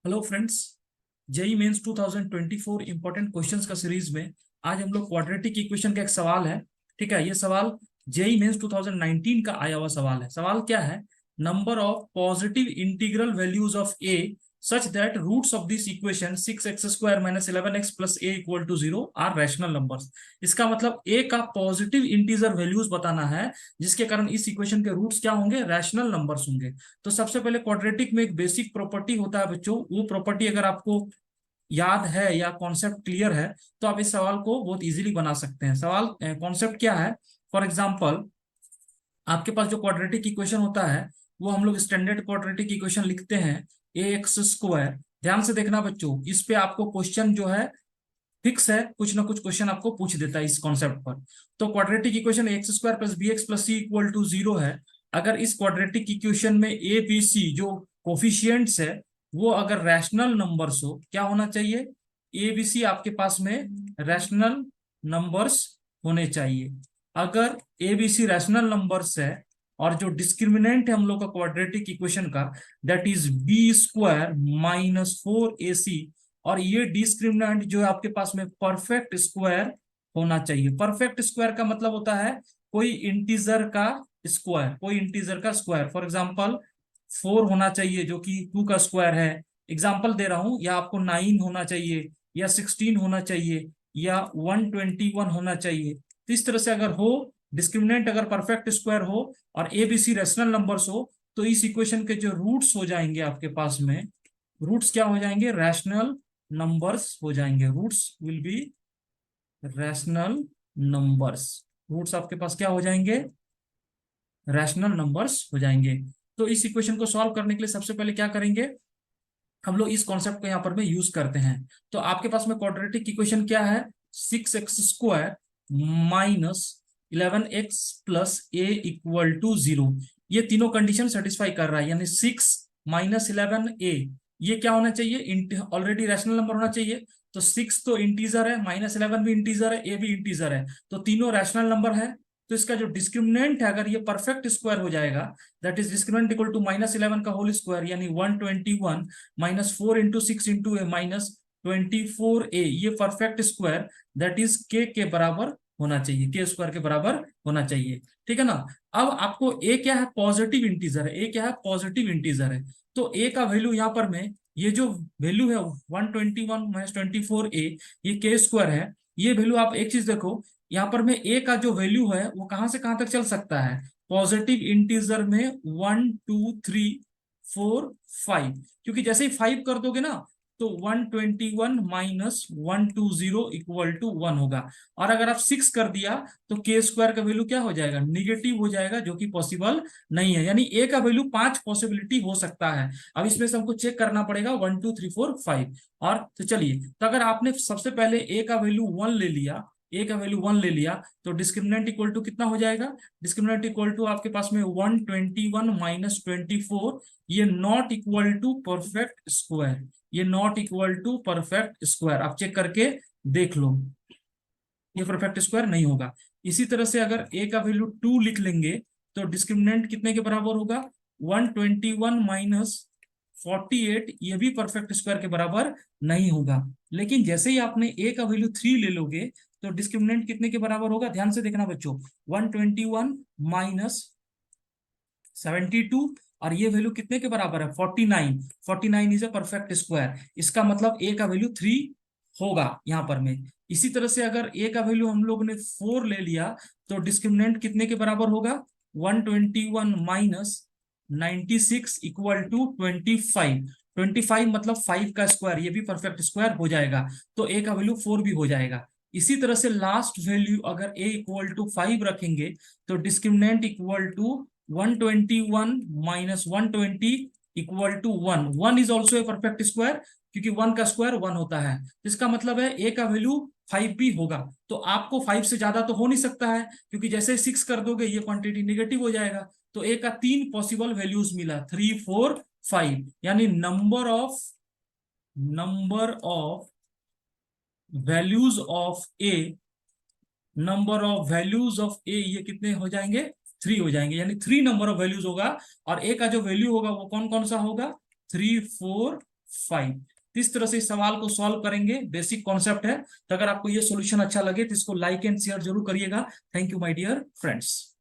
Hello friends. JEE Mains 2024 important questions का series में आज हम लोग क्वाड्रेटिक इक्वेशन का एक सवाल है। ठीक है, ये सवाल जेई मेंस 2019 का आया हुआ सवाल है। सवाल क्या है? Number of positive integral values of a such that roots of this equation 6x² - 11x + a = 0 are rational numbers. इसका मतलब ए का पॉजिटिव इंटीजर वैल्यूज बताना है, जिसके कारण इस इक्वेशन के रूट्स क्या होंगे? रैशनल नंबर्स होंगे। तो सबसे पहले क्वाड्रेटिक में एक बेसिक प्रॉपर्टी होता है बच्चों, वो प्रॉपर्टी अगर आपको याद है या कॉन्सेप्ट क्लियर है तो आप इस सवाल को बहुत इजीली बना सकते हैं। सवाल कॉन्सेप्ट क्या है? फॉर एग्जांपल, आपके पास जो क्वाड्रेटिक इक्वेशन होता है वो हम लोग स्टैंडर्ड क्वाड्रेटिक इक्वेशन लिखते हैं ax²। ध्यान से देखना बच्चों, इस पे आपको क्वेश्चन जो है फिक्स है, कुछ ना कुछ क्वेश्चन आपको पूछ देता है इस कॉन्सेप्ट पर। तो quadratic equation x² + bx + c = 0 है। अगर इस क्वाड्रेटिक इक्वेशन में ए बी सी जो कोफिशियंट्स है वो अगर रैशनल नंबर्स हो, क्या होना चाहिए? ए बी सी आपके पास में रैशनल नंबर्स होने चाहिए। अगर a b c rational numbers है और जो डिस्क्रिमिनेंट है हम लोग का क्वाड्रेटिक इक्वेशन का, दैट इज b² - 4ac, और ये डिस्क्रिमिनेंट जो है आपके पास में परफेक्ट स्क्वायर होना चाहिए। परफेक्ट स्क्वायर का मतलब होता है कोई इंटीजर का स्क्वायर, कोई इंटीजर का स्क्वायर। फॉर एग्जांपल 4 होना चाहिए जो कि 2 का स्क्वायर है, एग्जांपल दे रहा हूं, या आपको 9 होना चाहिए, या 16 होना चाहिए, या 121 होना चाहिए। तो इस तरह से अगर हो, डिस्क्रिमिनेंट अगर परफेक्ट स्क्वायर हो और a b c rational numbers हो, तो इस इक्वेशन के जो रूट्स हो जाएंगे आपके पास में, रूट्स क्या हो जाएंगे? रैशनल नंबर्स हो जाएंगे। Roots will be rational numbers. Roots आपके पास क्या हो जाएंगे? रैशनल नंबर्स हो जाएंगे। तो इस इक्वेशन को सॉल्व करने के लिए सबसे पहले क्या करेंगे? हम लोग इस कॉन्सेप्ट को यहाँ पर में यूज करते हैं। तो आपके पास में क्वाड्रेटिक इक्वेशन क्या है? 6x² - 11x + a = 0। ये तीनों कंडीशन सेटिस्फाई कर रहा है, यानी 6 - 11a ये क्या होना चाहिए? ऑलरेडी रैशनल नंबर होना चाहिए। तो 6 तो इंटीजर है, -11 भी इंटीजर है, a भी इंटीजर है, तो तीनों रैशनल नंबर है। तो इसका जो डिस्क्रिमिनेंट है अगर ये परफेक्ट स्क्वायर हो जाएगा, that is discriminant equal to -11 का होल स्क्वायर, यानी 121 -4 × 6 × a -24a, ये परफेक्ट स्क्वायर दैट इज के बराबर होना चाहिए, के² के बराबर होना चाहिए। ठीक है ना? अब आपको ए क्या है? पॉजिटिव इंटीजर है। ए क्या है? पॉजिटिव इंटीजर है। तो ए का वैल्यू यहाँ पर में, ये जो वैल्यू है 121 - 24a, ये के² है। ये वैल्यू आप एक चीज देखो, यहाँ पर में ए का जो वैल्यू है वो कहां से कहां तक चल सकता है? पॉजिटिव इंटीजर में 1 2 3 4 5, क्योंकि जैसे ही 5 कर दोगे ना तो 121 - 120 = 1 होगा। और अगर आप 6 कर दिया तो के² का वैल्यू क्या हो जाएगा? निगेटिव हो जाएगा, जो कि पॉसिबल नहीं है। यानी ए का वैल्यू 5 पॉसिबिलिटी हो सकता है। अब इसमें से हमको चेक करना पड़ेगा 1 2 3 4 5। और तो चलिए, तो अगर आपने सबसे पहले ए का वैल्यू 1 ले लिया, ए का वैल्यू 1 ले लिया, तो डिस्क्रिमिनेंट इक्वल टू कितना हो जाएगा? डिस्क्रिमिनेंट इक्वल टू आपके पास में 121 - 24, ये not equal to perfect square, ये not equal to perfect square. आप चेक करके देख लो, ये परफेक्ट स्क्वायर नहीं होगा। इसी तरह से अगर ए का वैल्यू 2 लिख लेंगे तो डिस्क्रिमिनेंट कितने के बराबर होगा? 121 - 48, ये भी परफेक्ट स्क्वायर के बराबर नहीं होगा। लेकिन जैसे ही आपने ए का वैल्यू 3 ले लोगे तो डिस्क्रिमिनेंट कितने के बराबर होगा? ध्यान से देखना बच्चों, 121 - 72, और ये वैल्यू कितने के बराबर है? 49। 49 इज ए परफेक्ट स्क्वायर। इसका मतलब ए का वैल्यू 3 होगा यहाँ पर में। इसी तरह से अगर ए का वैल्यू हम लोग ने 4 ले लिया तो डिस्क्रिमिनेंट कितने के बराबर होगा? 121 - 96 = 25। 25 मतलब 5 का स्क्वायर, ये भी परफेक्ट स्क्वायर हो जाएगा, तो ए का वैल्यू 4 भी हो जाएगा। इसी तरह से लास्ट वैल्यू अगर ए = 5 रखेंगे तो discriminant equal to 121 - 120 = 1। 1 is also a perfect square, क्योंकि 1 का स्क्वायर 1 होता है। इसका मतलब है ए का वैल्यू 5 भी होगा। तो आपको 5 से ज्यादा तो हो नहीं सकता है, क्योंकि जैसे 6 कर दोगे ये क्वांटिटी निगेटिव हो जाएगा। तो ए का 3 पॉसिबल वैल्यूज मिला, 3 4 5, यानी number of values of A, number of values of A ये कितने हो जाएंगे? 3 हो जाएंगे, यानी 3 नंबर ऑफ वैल्यूज होगा। और ए का जो वैल्यू होगा वो कौन कौन सा होगा? 3 4 5। इस तरह से इस सवाल को सॉल्व करेंगे, बेसिक कॉन्सेप्ट है। तो अगर आपको ये सॉल्यूशन अच्छा लगे तो इसको लाइक एंड शेयर जरूर करिएगा। Thank you my dear friends.